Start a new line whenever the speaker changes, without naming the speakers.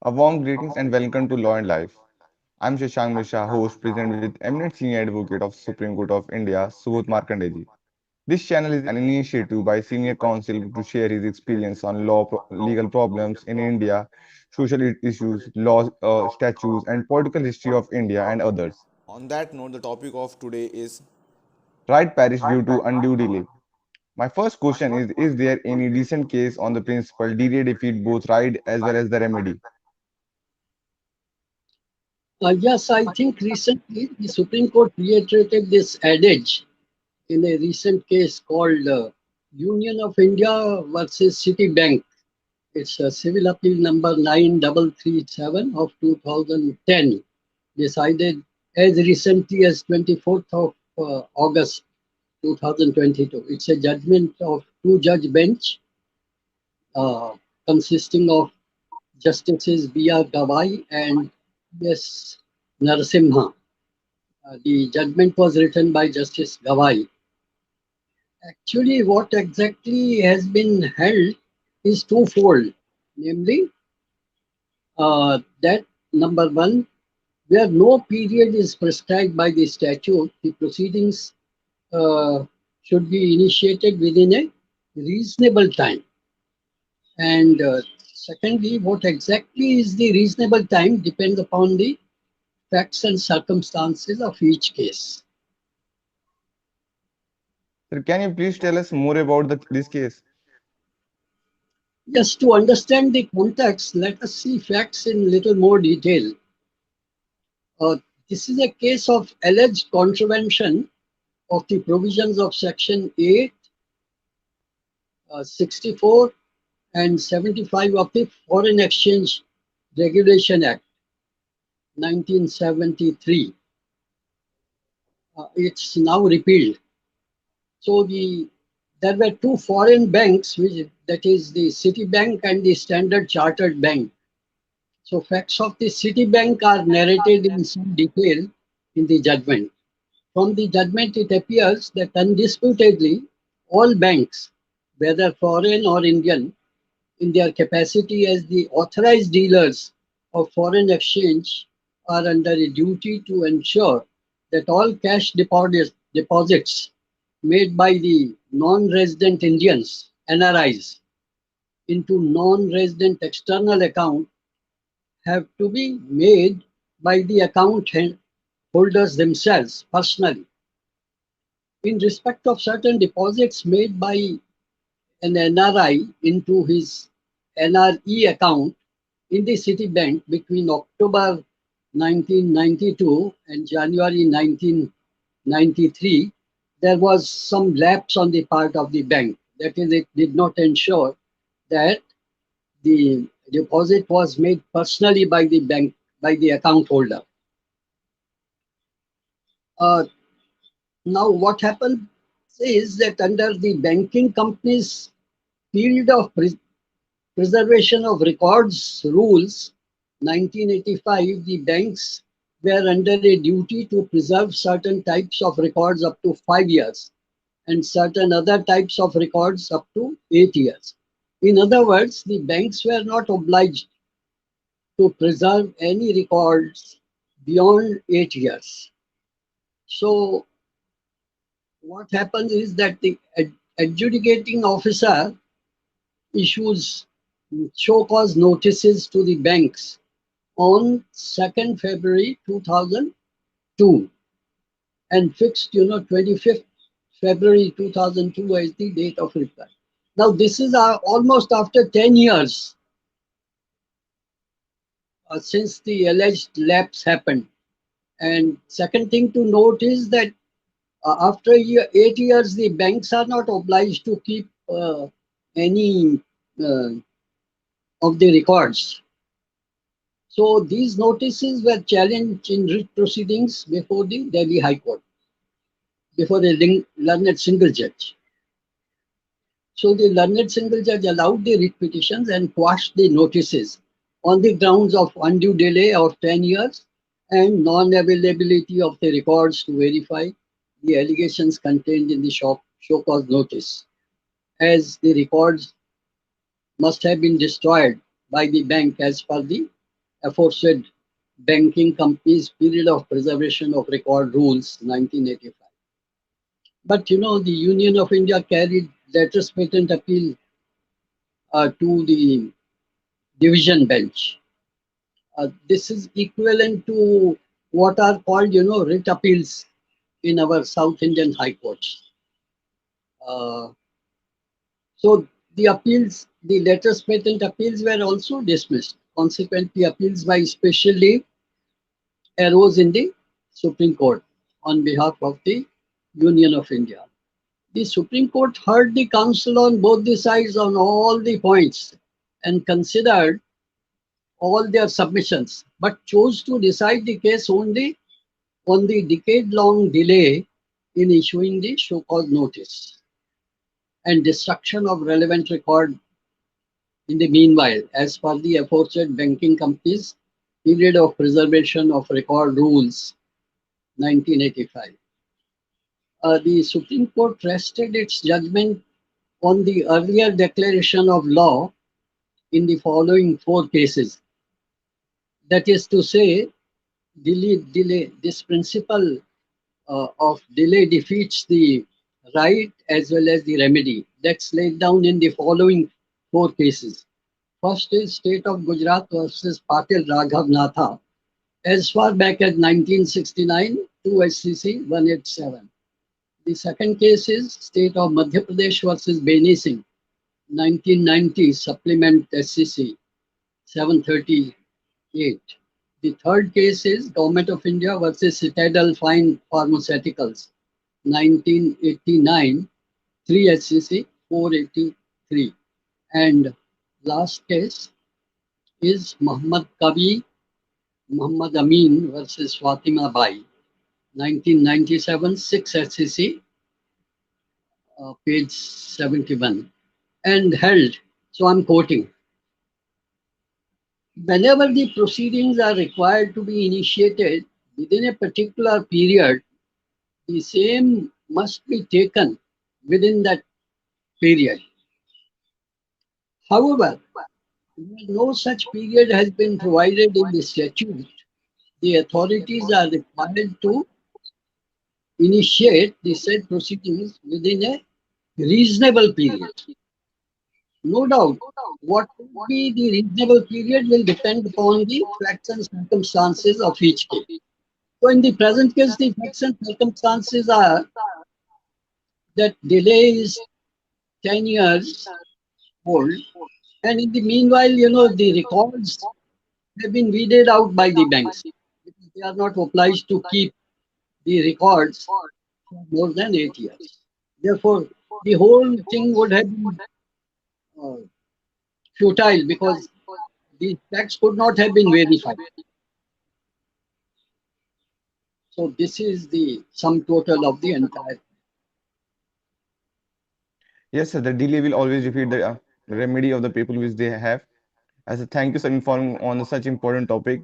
A warm greetings and welcome to Law and Life. I'm Shashank Mishra, host present with eminent senior advocate of Supreme Court of India, Subodh Markandeji. This channel is an initiative by senior counsel to share his experience on legal problems in India, social issues, laws, statutes, and political history of India and others.
On that note, the topic of today is
Right parish due to undue delay. My first question is there any recent case on the principle delay defeat both right as well as the remedy?
Yes, I think recently the Supreme Court reiterated this adage in a recent case called Union of India versus Citibank. It's civil appeal number 9337 of 2010, decided as recently as 24th of August 2022. It's a judgment of two-judge bench uh, consisting of Justices B.R. Gawai and S. Narasimha. The judgment was written by Justice Gawai. Actually, what exactly has been held is twofold, namely that number one, where no period is prescribed by the statute, the proceedings uh, should be initiated within a reasonable time. And secondly, what exactly is the reasonable time depends upon the facts and circumstances of each case.
Sir, can you please tell us more about this case?
Just to understand the context, let us see facts in little more detail. Uh, this is a case of alleged contravention of the provisions of Section 8, 64, and 75 of the Foreign Exchange Regulation Act 1973. It's now repealed. So there were two foreign banks, that is the Citibank and the Standard Chartered Bank. So facts of the Citibank are narrated in some detail in the judgment. From the judgment, it appears that undisputedly all banks, whether foreign or Indian, in their capacity as the authorized dealers of foreign exchange, are under a duty to ensure that all cash deposits made by the non-resident Indians, NRIs, into non-resident external account have to be made by the account holders themselves personally. In respect of certain deposits made by an NRI into his NRE account in the Citibank between October 1992 and January 1993, there was some lapse on the part of the bank. That is, it did not ensure that the deposit was made personally by the bank, by the account holder. Uh, Now, what happened is that under the banking company's field of preservation of records rules, 1985, the banks were under a duty to preserve certain types of records up to 5 years and certain other types of records up to 8 years. In other words, the banks were not obliged to preserve any records beyond 8 years. So, what happens is that the adjudicating officer issues show cause notices to the banks on 2nd February 2002 and fixed 25th February 2002 as the date of reply. Now this is almost after 10 years since the alleged lapse happened. And second thing to note is that after 8 years, the banks are not obliged to keep any uh, of the records. So these notices were challenged in writ proceedings before the Delhi High Court, before a learned single judge. So the learned single judge allowed the writ petitions and quashed the notices on the grounds of undue delay of 10 years and non-availability of the records to verify the allegations contained in the show cause notice, as the records must have been destroyed by the bank as per the aforesaid banking company's period of preservation of record rules 1985. But the Union of India carried letters patent appeal to the division bench. This is equivalent to what are called, writ appeals in our South Indian high courts. Uh, so the appeals, the letters patent appeals were also dismissed. Consequently, appeals by special leave arose in the Supreme Court on behalf of the Union of India. The Supreme Court heard the counsel on both the sides on all the points and considered all their submissions, but chose to decide the case only on the decade-long delay in issuing the show cause notice and destruction of relevant record in the meanwhile, as per the aforesaid banking company's period of preservation of record rules 1985. The Supreme Court rested its judgment on the earlier declaration of law in the following four cases. That is to say, delay. This principle of delay defeats the right as well as the remedy. That's laid down in the following four cases. First is State of Gujarat versus Patil Raghav Natha, as far back as 1969, 2 SCC 187. The second case is State of Madhya Pradesh versus Beni Singh, 1990, supplement SCC 738. The third case is Government of India versus Citadel Fine Pharmaceuticals, 1989, 3 SCC 483. And last case is Muhammad Kabi, Muhammad Amin versus Fatima Bai, 1997, 6 SCC, page 71, and held. So I'm quoting. Whenever the proceedings are required to be initiated within a particular period, the same must be taken within that period. However, where no such period has been provided in the statute, the authorities are required to initiate the said proceedings within a reasonable period. No doubt, what will be the reasonable period will depend upon the facts and circumstances of each case. So, in the present case, the facts and circumstances are that delay is 10 years old, and in the meanwhile, the records have been weeded out by the banks because they are not obliged to keep the records for more than 8 years. Therefore, the whole thing would have been uh, futile because the facts could not have been verified. So this is the sum total of the entire.
Yes, sir, the delay will always defeat the remedy of the people which they have. As a thank you, sir, informing on such important topic.